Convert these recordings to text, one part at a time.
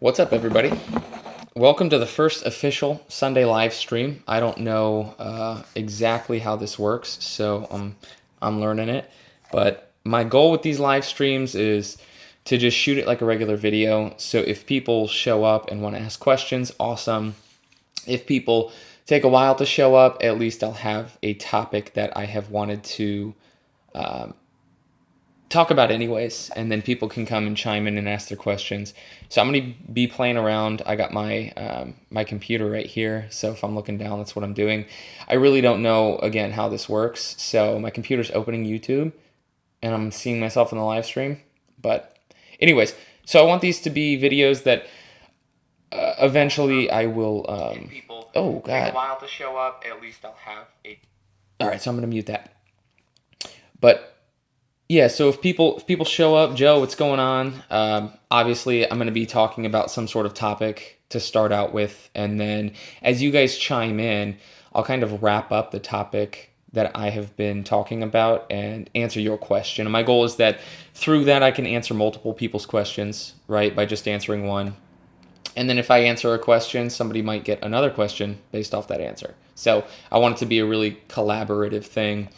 What's up, everybody? Welcome to the first official Sunday live stream. I don't know exactly how this works, so I'm learning it. But my goal with these live streams is to just shoot it like a regular video. So if people show up and want to ask questions, awesome. If people take a while to show up, at least I'll have a topic that I have wanted to talk about anyways, and then people can come and chime in and ask their questions. So I'm going to be playing around. I got my my computer right here, so if I'm looking down, that's what I'm doing. I really don't know, again, how this works. So my computer's opening YouTube, and I'm seeing myself in the live stream. But anyways, so I want these to be videos that eventually I will... oh, God. Take a while to show up, at least I'll have a... All right, so I'm going to mute that. But... yeah, so if people show up, Joe, what's going on? Obviously, I'm going to be talking about some sort of topic to start out with, and then as you guys chime in, I'll kind of wrap up the topic that I have been talking about and answer your question. And my goal is that through that I can answer multiple people's questions, right, by just answering one. And then if I answer a question, somebody might get another question based off that answer. So I want it to be a really collaborative thing.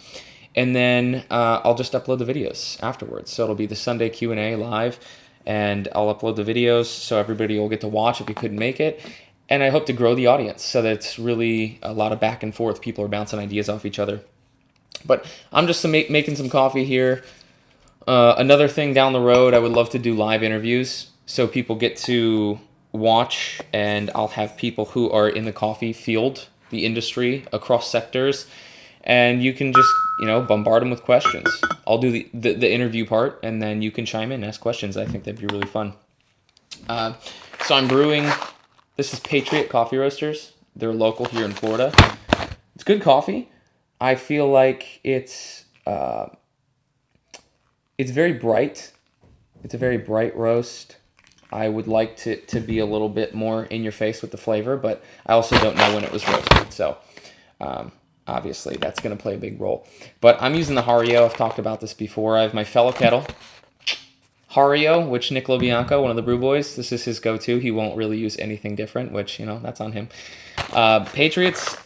And then I'll just upload the videos afterwards. So it'll be the Sunday Q&A live, and I'll upload the videos so everybody will get to watch if you couldn't make it. And I hope to grow the audience so that it's really a lot of back and forth. People are bouncing ideas off each other. But I'm just making some coffee here. Another thing down the road, I would love to do live interviews so people get to watch, and I'll have people who are in the coffee field, the industry, across sectors, and you can just, bombard them with questions. I'll do the interview part, and then you can chime in and ask questions. I think that'd be really fun. So I'm brewing. This is Patriot Coffee Roasters. They're local here in Florida. It's good coffee. I feel like it's very bright. It's a very bright roast. I would like to be a little bit more in your face with the flavor, but I also don't know when it was roasted. So... obviously, that's going to play a big role. But I'm using the Hario. I've talked about this before. I have my fellow kettle, Hario, which Nick LoBianco, one of the brew boys, this is his go-to. He won't really use anything different, which, that's on him. Patriots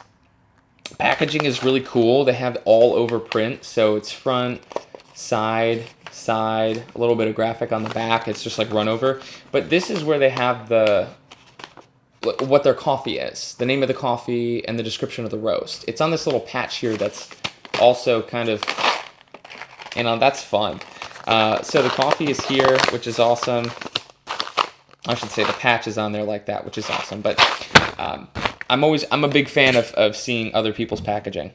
packaging is really cool. They have all-over print, so it's front, side, a little bit of graphic on the back. It's just like run over. But this is where they have what their coffee is, the name of the coffee, and the description of the roast. It's on this little patch here that's also kind of, that's fun. So the coffee is here, which is awesome. I should say the patch is on there like that, which is awesome. But I'm a big fan of seeing other people's packaging.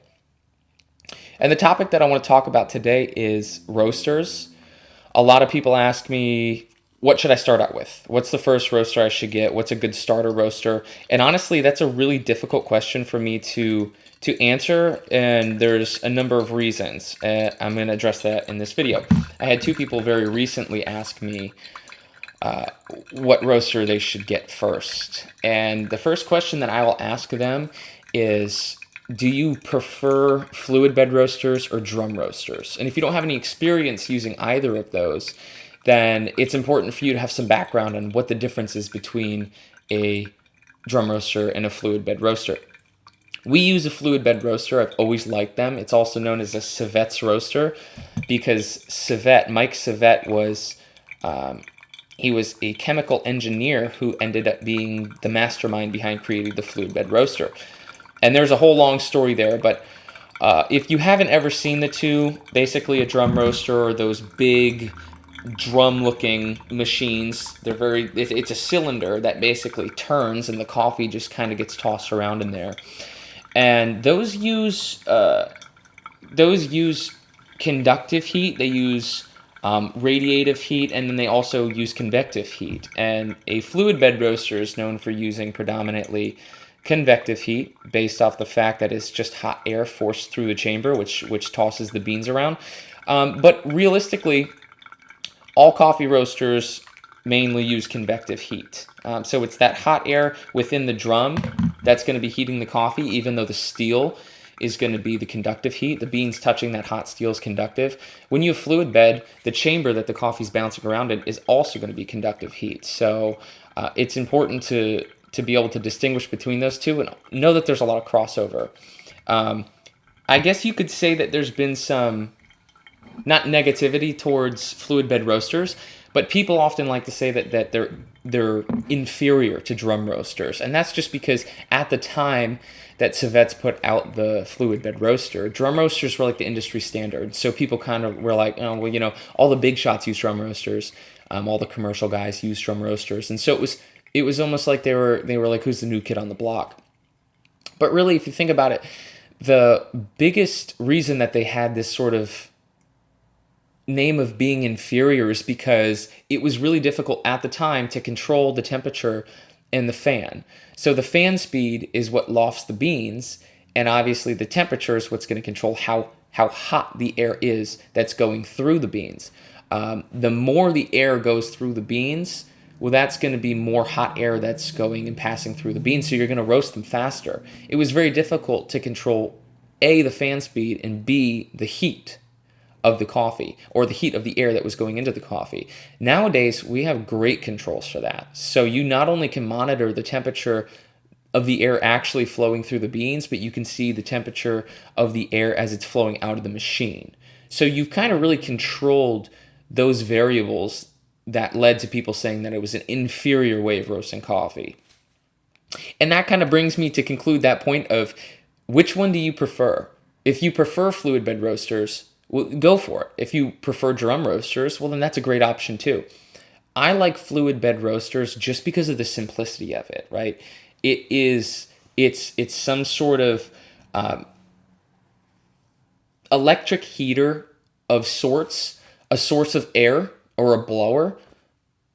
And the topic that I want to talk about today is roasters. A lot of people ask me, what should I start out with? What's the first roaster I should get? What's a good starter roaster? And honestly, that's a really difficult question for me to answer, and there's a number of reasons. I'm going to address that in this video. I had two people very recently ask me what roaster they should get first. And the first question that I will ask them is, do you prefer fluid bed roasters or drum roasters? And if you don't have any experience using either of those, then it's important for you to have some background on what the difference is between a drum roaster and a fluid bed roaster. We use a fluid bed roaster. I've always liked them. It's also known as a Civet's roaster because Mike Civet was, he was a chemical engineer who ended up being the mastermind behind creating the fluid bed roaster. And there's a whole long story there, but if you haven't ever seen the two, basically a drum roaster or those big drum-looking machines. It's a cylinder that basically turns, and the coffee just kind of gets tossed around in there. And those use conductive heat. They use radiative heat, and then they also use convective heat. And a fluid bed roaster is known for using predominantly convective heat, based off the fact that it's just hot air forced through the chamber, which tosses the beans around. But realistically, all coffee roasters mainly use convective heat. So it's that hot air within the drum that's going to be heating the coffee, even though the steel is going to be the conductive heat. The beans touching that hot steel is conductive. When you have fluid bed, the chamber that the coffee's bouncing around in is also going to be conductive heat. So It's important to be able to distinguish between those two and know that there's a lot of crossover. I guess you could say that there's been some, not negativity towards fluid bed roasters, but people often like to say that they're inferior to drum roasters, and that's just because at the time that Cevets put out the fluid bed roaster, drum roasters were like the industry standard. So people kind of were like, oh well, you know, all the big shots use drum roasters, all the commercial guys use drum roasters, and so it was almost like they were like, who's the new kid on the block? But really, if you think about it, the biggest reason that they had this sort of name of being inferior is because it was really difficult at the time to control the temperature in the fan. So the fan speed is what lofts the beans, and obviously the temperature is what's going to control how hot the air is that's going through the beans. The more the air goes through the beans, well, that's going to be more hot air that's going and passing through the beans, so you're going to roast them faster. It was very difficult to control A, the fan speed, and B, the heat of the coffee, or the heat of the air that was going into the coffee. Nowadays, we have great controls for that. So you not only can monitor the temperature of the air actually flowing through the beans, but you can see the temperature of the air as it's flowing out of the machine. So you've kind of really controlled those variables that led to people saying that it was an inferior way of roasting coffee. And that kind of brings me to conclude that point of, which one do you prefer? If you prefer fluid bed roasters, well, go for it. If you prefer drum roasters, well, then that's a great option too. I like fluid bed roasters just because of the simplicity of it, right? It's some sort of electric heater of sorts, a source of air or a blower,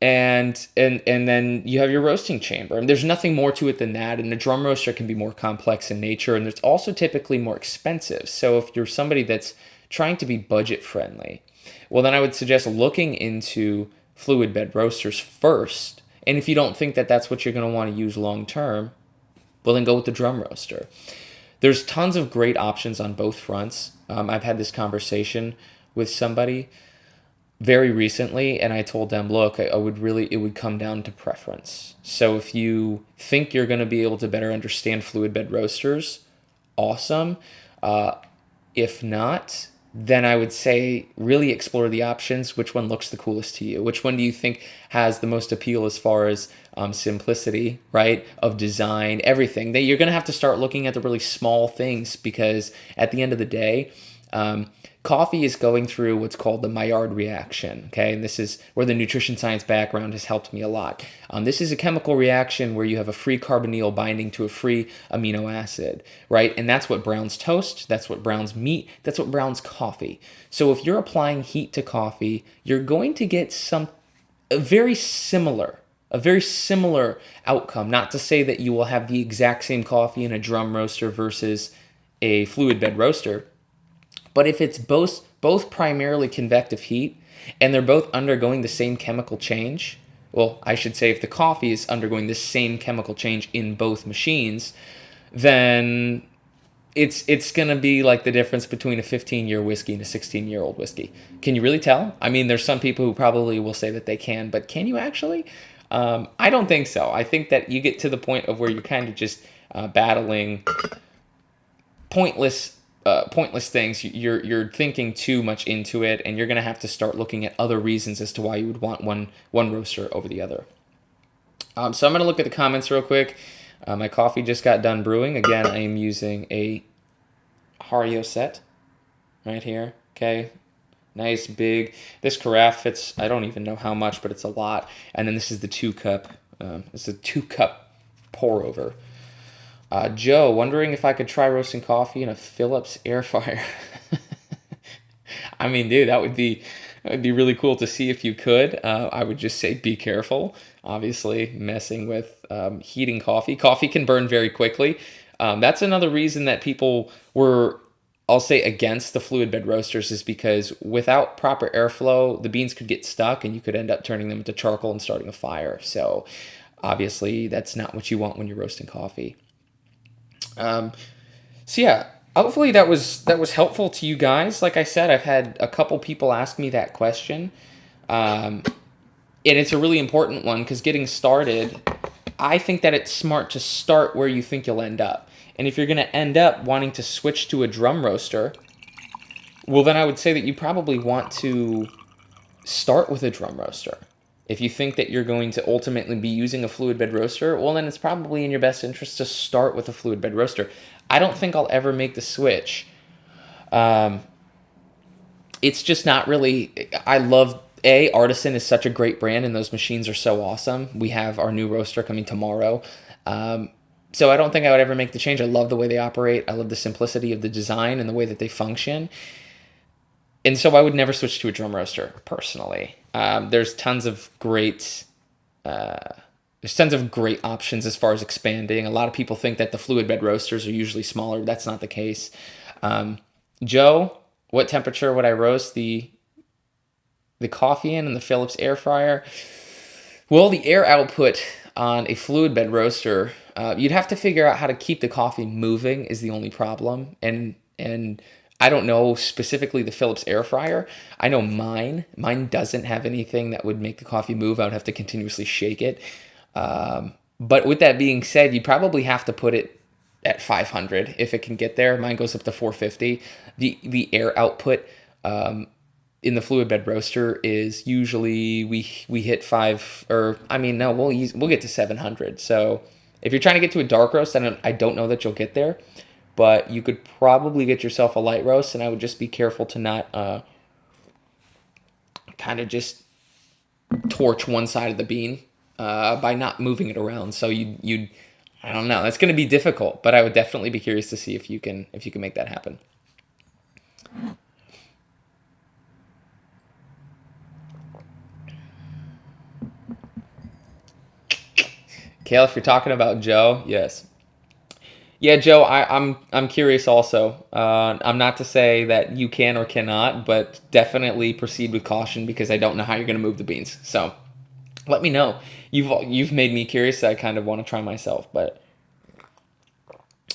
and then you have your roasting chamber. And there's nothing more to it than that. And a drum roaster can be more complex in nature, and it's also typically more expensive. So if you're somebody that's trying to be budget friendly, well, then I would suggest looking into fluid bed roasters first. And if you don't think that that's what you're going to want to use long term, well, then go with the drum roaster. There's tons of great options on both fronts. I've had this conversation with somebody very recently, and I told them, look, it would come down to preference. So if you think you're going to be able to better understand fluid bed roasters, awesome. If not, then I would say really explore the options. Which one looks the coolest to you? Which one do you think has the most appeal as far as simplicity, right, of design, everything? You're going to have to start looking at the really small things, because at the end of the day, coffee is going through what's called the Maillard reaction, okay? And this is where the nutrition science background has helped me a lot. This is a chemical reaction where you have a free carbonyl binding to a free amino acid, right? And that's what browns toast, that's what browns meat, that's what browns coffee. So if you're applying heat to coffee, you're going to get a very similar outcome. Not to say that you will have the exact same coffee in a drum roaster versus a fluid bed roaster, but if it's both primarily convective heat, and they're both undergoing the same chemical change, well, I should say if the coffee is undergoing the same chemical change in both machines, then it's going to be like the difference between a 15-year whiskey and a 16-year-old whiskey. Can you really tell? I mean, there's some people who probably will say that they can, but can you actually? I don't think so. I think that you get to the point of where you're kind of just battling pointless things. You're thinking too much into it, and you're going to have to start looking at other reasons as to why you would want one roaster over the other. So I'm going to look at the comments real quick. My coffee just got done brewing. Again, I am using a Hario set right here. Okay, nice big. This carafe fits, I don't even know how much, but it's a lot. And then this is the 2-cup. It's a 2-cup pour over. Joe, wondering if I could try roasting coffee in a Philips air fryer. I mean, dude, that would be really cool to see if you could. I would just say be careful. Obviously, messing with heating coffee. Coffee can burn very quickly. That's another reason that people were, I'll say, against the fluid bed roasters, is because without proper airflow, the beans could get stuck and you could end up turning them into charcoal and starting a fire. So obviously, that's not what you want when you're roasting coffee. So yeah, hopefully that was helpful to you guys. Like I said, I've had a couple people ask me that question. And it's a really important one because getting started, I think that it's smart to start where you think you'll end up. And if you're going to end up wanting to switch to a drum roaster, well, then I would say that you probably want to start with a drum roaster. If you think that you're going to ultimately be using a fluid bed roaster, well, then it's probably in your best interest to start with a fluid bed roaster. I don't think I'll ever make the switch. It's just not really. I love Artisan is such a great brand, and those machines are so awesome. We have our new roaster coming tomorrow. So I don't think I would ever make the change. I love the way they operate. I love the simplicity of the design and the way that they function. And so I would never switch to a drum roaster personally. There's tons of great options as far as expanding. A lot of people think that the fluid bed roasters are usually smaller. That's not the case. Joe, what temperature would I roast the coffee in the Philips air fryer? Well, the air output on a fluid bed roaster, you'd have to figure out how to keep the coffee moving is the only problem. And I don't know specifically the Philips air fryer. I know mine doesn't have anything that would make the coffee move. I would have to continuously shake it. But with that being said, you probably have to put it at 500 if it can get there. Mine goes up to 450. The air output in the fluid bed roaster is usually we hit we'll get to 700. So if you're trying to get to a dark roast, I don't know that you'll get there, but you could probably get yourself a light roast, and I would just be careful to not kind of just torch one side of the bean by not moving it around. So you'd I don't know. That's going to be difficult, but I would definitely be curious to see if you can make that happen. Kale, if you're talking about Joe, yes. Yeah, Joe, I'm curious also. I'm not to say that you can or cannot, but definitely proceed with caution because I don't know how you're going to move the beans. So let me know. You've made me curious. I kind of want to try myself, but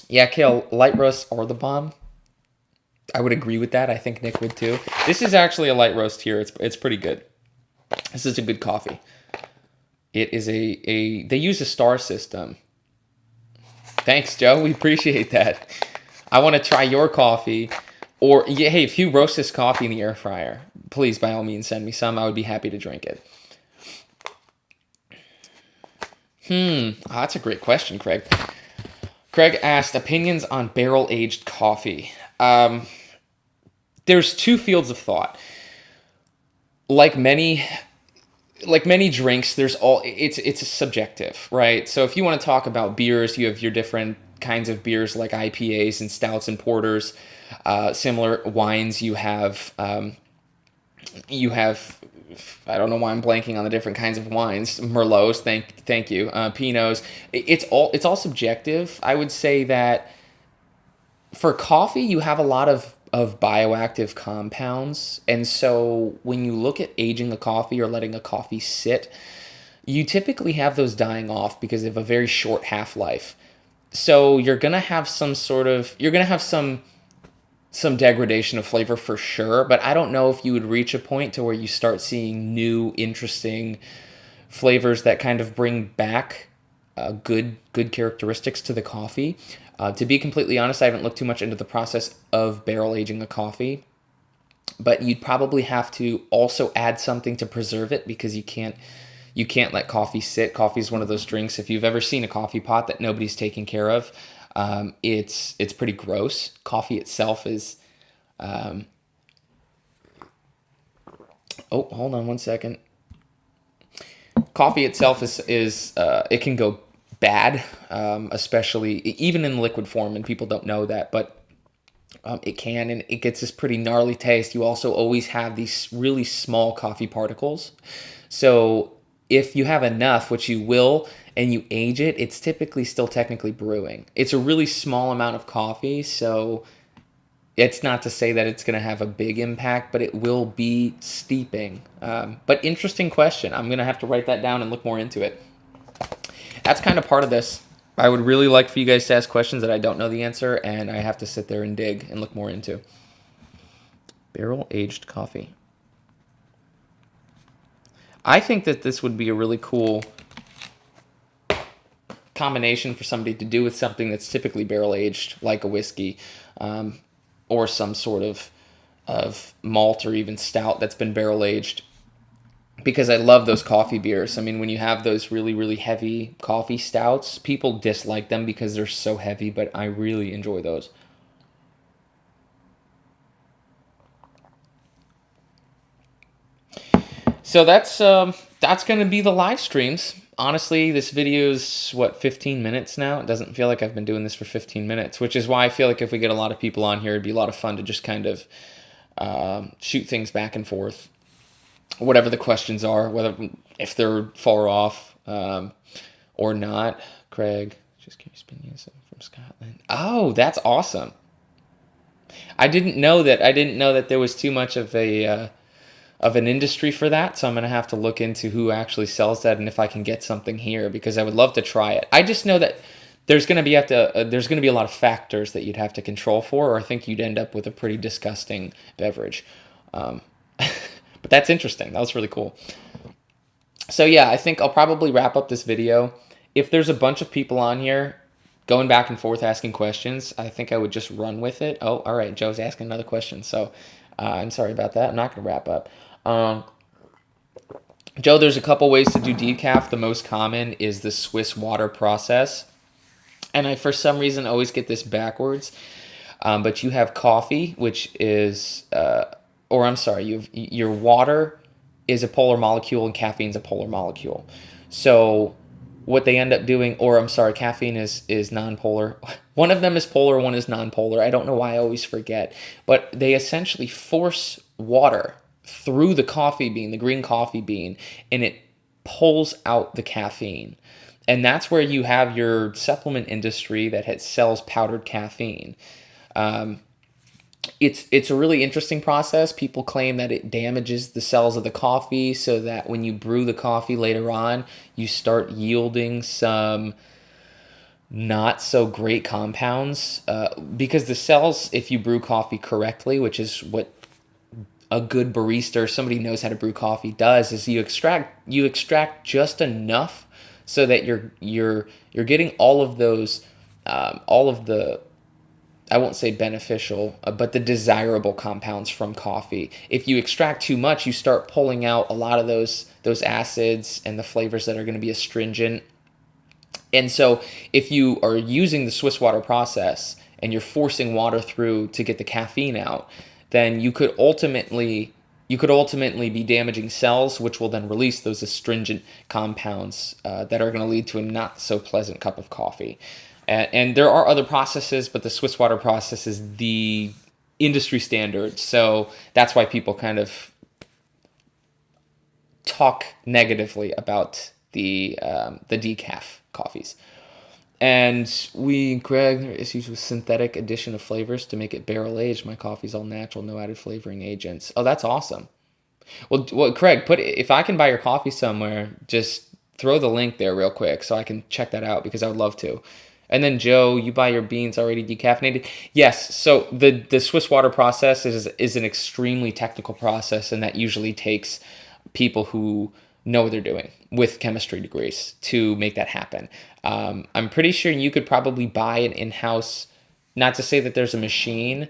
yeah, Kale, light roasts are the bomb. I would agree with that. I think Nick would too. This is actually a light roast here. It's pretty good. This is a good coffee. It is they use a star system. Thanks, Joe. We appreciate that. I want to try your coffee. Or, yeah, hey, if you roast this coffee in the air fryer, please, by all means, send me some. I would be happy to drink it. That's a great question, Craig. Craig asked, opinions on barrel-aged coffee. There's two fields of thought. Like many drinks, it's subjective, right? So if you want to talk about beers, you have your different kinds of beers like IPAs and stouts and porters. Similar wines, you have I don't know why I'm blanking on the different kinds of wines. Merlots, thank you. Pinots. It's all subjective. I would say that for coffee, you have a lot of bioactive compounds. And so when you look at aging a coffee or letting a coffee sit, you typically have those dying off because they have a very short half-life. So you're going to have some degradation of flavor for sure, but I don't know if you would reach a point to where you start seeing new, interesting flavors that kind of bring back good characteristics to the coffee. To be completely honest, I haven't looked too much into the process of barrel aging a coffee, but you'd probably have to also add something to preserve it because you can't let coffee sit. Coffee is one of those drinks. If you've ever seen a coffee pot that nobody's taking care of, it's pretty gross. Coffee itself is. Oh, hold on one second. Coffee itself is it can go bad, especially even in liquid form, and people don't know that, but it can, and it gets this pretty gnarly taste. You also always have these really small coffee particles. So if you have enough, which you will, and you age it, it's typically still technically brewing. It's a really small amount of coffee, so it's not to say that it's going to have a big impact, but it will be steeping. But interesting question. I'm going to have to write that down and look more into it. That's kind of part of this. I would really like for you guys to ask questions that I don't know the answer, and I have to sit there and dig and look more into. Barrel-aged coffee. I think that this would be a really cool combination for somebody to do with something that's typically barrel aged, like a whiskey, or some sort of malt or even stout that's been barrel aged. Because I love those coffee beers. I mean, when you have those really, really heavy coffee stouts, people dislike them because they're so heavy, but I really enjoy those. So that's going to be the live streams. Honestly, this video is, what, 15 minutes now? It doesn't feel like I've been doing this for 15 minutes, which is why I feel like if we get a lot of people on here, it'd be a lot of fun to just kind of shoot things back and forth. Whatever the questions are, whether if they're far off or not. Craig, just curious opinion from Scotland. Oh, that's awesome. I didn't know that there was too much of an industry for that, so I'm gonna have to look into who actually sells that and if I can get something here, because I would love to try it. I just know that there's gonna be a lot of factors that you'd have to control for, or I think you'd end up with a pretty disgusting beverage. But that's interesting. That was really cool. So yeah, I think I'll probably wrap up this video. If there's a bunch of people on here going back and forth asking questions, I think I would just run with it. Oh, all right, Joe's asking another question, so I'm sorry about that. I'm not going to wrap up. Joe, there's a couple ways to do decaf. The most common is the Swiss water process. And I, for some reason, always get this backwards. But you have coffee, which is... or I'm sorry, your water is a polar molecule and caffeine is a polar molecule. So what they end up doing, or I'm sorry, caffeine is nonpolar. One of them is polar, one is nonpolar. I don't know why I always forget. But they essentially force water through the coffee bean, the green coffee bean, and it pulls out the caffeine. And that's where you have your supplement industry that sells powdered caffeine. It's a really interesting process. People claim that it damages the cells of the coffee so that when you brew the coffee later on, you start yielding some not so great compounds. Because the cells, if you brew coffee correctly, which is what a good barista or somebody who knows how to brew coffee does, is you extract just enough so that you're getting all of those all of the, I won't say beneficial, but the desirable compounds from coffee. If you extract too much, you start pulling out a lot of those acids and the flavors that are going to be astringent. And so if you are using the Swiss water process and you're forcing water through to get the caffeine out, then you could ultimately be damaging cells, which will then release those astringent compounds that are going to lead to a not so pleasant cup of coffee. And there are other processes, but the Swiss water process is the industry standard. So that's why people kind of talk negatively about the decaf coffees. And Greg, there are issues with synthetic addition of flavors to make it barrel aged. My coffee's all natural, no added flavoring agents. Oh, that's awesome. Well, Craig, if I can buy your coffee somewhere, just throw the link there real quick so I can check that out, because I would love to. And then Joe, you buy your beans already decaffeinated? Yes. So the Swiss water process is an extremely technical process, and that usually takes people who know what they're doing with chemistry degrees to make that happen. I'm pretty sure you could probably buy an in-house. Not to say that there's a machine.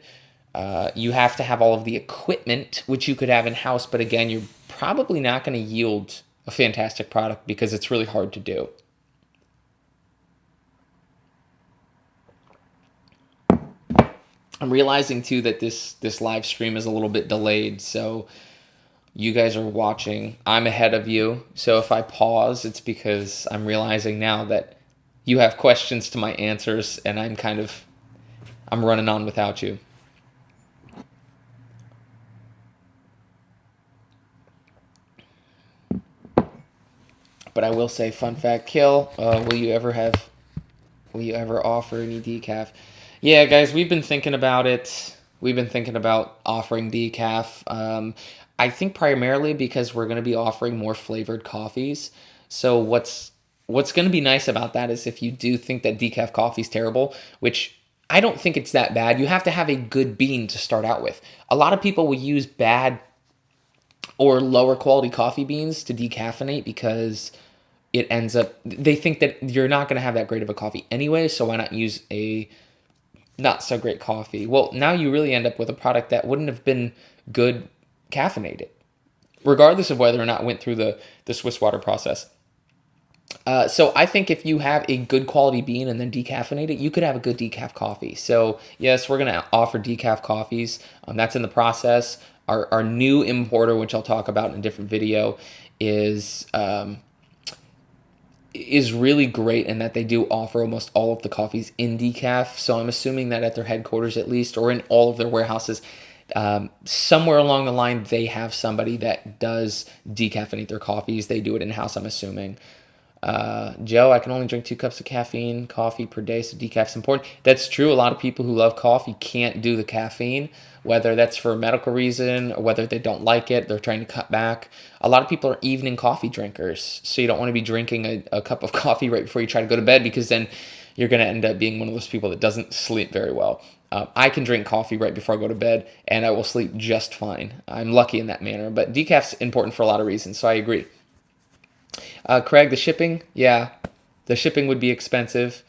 You have to have all of the equipment, which you could have in-house, but again, you're probably not going to yield a fantastic product because it's really hard to do. I'm realizing too that this live stream is a little bit delayed, so you guys are watching. I'm ahead of you, so if I pause, it's because I'm realizing now that you have questions to my answers, and I'm running on without you. But I will say, fun fact, Kill, will you ever offer any decaf? Yeah, guys, we've been thinking about it. We've been thinking about offering decaf. I think primarily because we're going to be offering more flavored coffees. So what's going to be nice about that is if you do think that decaf coffee is terrible, which I don't think it's that bad, you have to have a good bean to start out with. A lot of people will use bad or lower quality coffee beans to decaffeinate, because it ends up, they think that you're not going to have that great of a coffee anyway, so why not use a not so great coffee? Well, now you really end up with a product that wouldn't have been good caffeinated, regardless of whether or not it went through the Swiss water process. So I think if you have a good quality bean and then decaffeinate it, you could have a good decaf coffee. So yes, we're going to offer decaf coffees. That's in the process. Our new importer, which I'll talk about in a different video, is really great in that they do offer almost all of the coffees in decaf. So I'm assuming that at their headquarters at least, or in all of their warehouses, somewhere along the line, they have somebody that does decaffeinate their coffees. They do it in-house, I'm assuming. Joe, I can only drink 2 cups of coffee per day, so decaf's important. That's true. A lot of people who love coffee can't do the caffeine, whether that's for a medical reason or whether they don't like it, they're trying to cut back. A lot of people are evening coffee drinkers, so you don't want to be drinking a cup of coffee right before you try to go to bed, because then you're going to end up being one of those people that doesn't sleep very well. I can drink coffee right before I go to bed, and I will sleep just fine. I'm lucky in that manner, but decaf's important for a lot of reasons, so I agree. Craig, the shipping, yeah, the shipping would be expensive.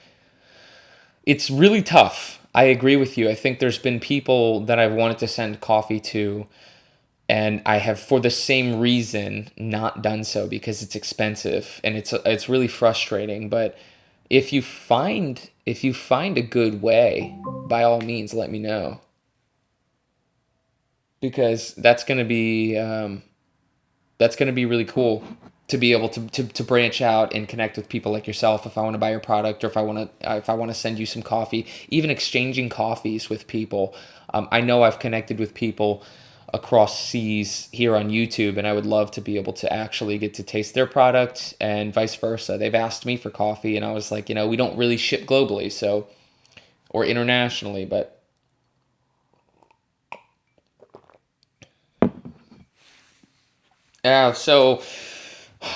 It's really tough. I agree with you. I think there's been people that I've wanted to send coffee to, and I have, for the same reason, not done so, because it's expensive and it's really frustrating. But if you find a good way, by all means, let me know, because that's going to be really cool to be able to branch out and connect with people like yourself. If I want to buy your product, or if I want to send you some coffee, even exchanging coffees with people. I know I've connected with people across seas here on YouTube, and I would love to be able to actually get to taste their product, and vice versa. They've asked me for coffee, and I was like, we don't really ship globally, so, or internationally, but yeah. So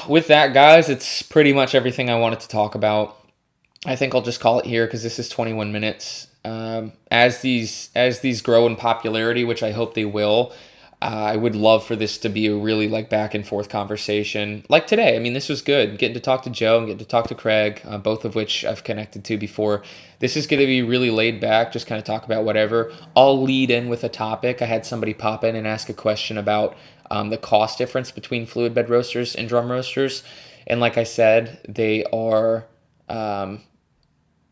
with that, guys, it's pretty much everything I wanted to talk about. I think I'll just call it here, because this is 21 minutes. As these grow in popularity, which I hope they will, I would love for this to be a really back and forth conversation. Like today, I mean, this was good. Getting to talk to Joe and getting to talk to Craig, both of which I've connected to before. This is going to be really laid back, just kind of talk about whatever. I'll lead in with a topic. I had somebody pop in and ask a question about the cost difference between fluid bed roasters and drum roasters. And like I said, they are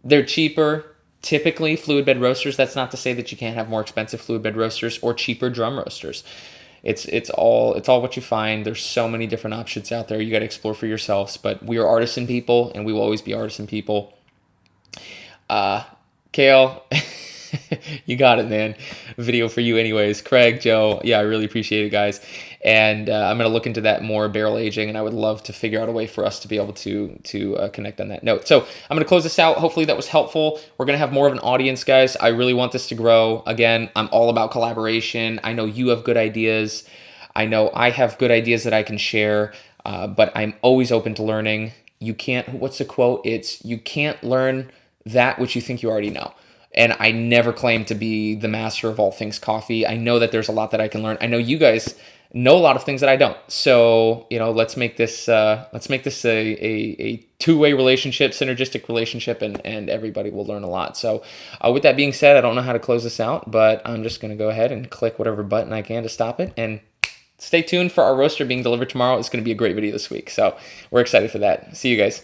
they're cheaper. Typically, fluid bed roasters. That's not to say that you can't have more expensive fluid bed roasters or cheaper drum roasters. It's all what you find. There's so many different options out there. You got to explore for yourselves. But we are artisan people, and we will always be artisan people. Kale, you got it, man. Video for you anyways. Craig, Joe, yeah, I really appreciate it, guys. And I'm going to look into that more, barrel aging, and I would love to figure out a way for us to be able to connect on that note. So I'm going to close this out. Hopefully that was helpful. We're going to have more of an audience, guys. I really want this to grow. Again, I'm all about collaboration. I know you have good ideas. I know I have good ideas that I can share, but I'm always open to learning. You can't, what's the quote? It's, you can't learn that which you think you already know. And I never claim to be the master of all things coffee. I know that there's a lot that I can learn. I know you guys know a lot of things that I don't. So, let's make this a two-way relationship, synergistic relationship, and everybody will learn a lot. So with that being said, I don't know how to close this out, but I'm just going to go ahead and click whatever button I can to stop it. And stay tuned for our roaster being delivered tomorrow. It's going to be a great video this week. So we're excited for that. See you guys.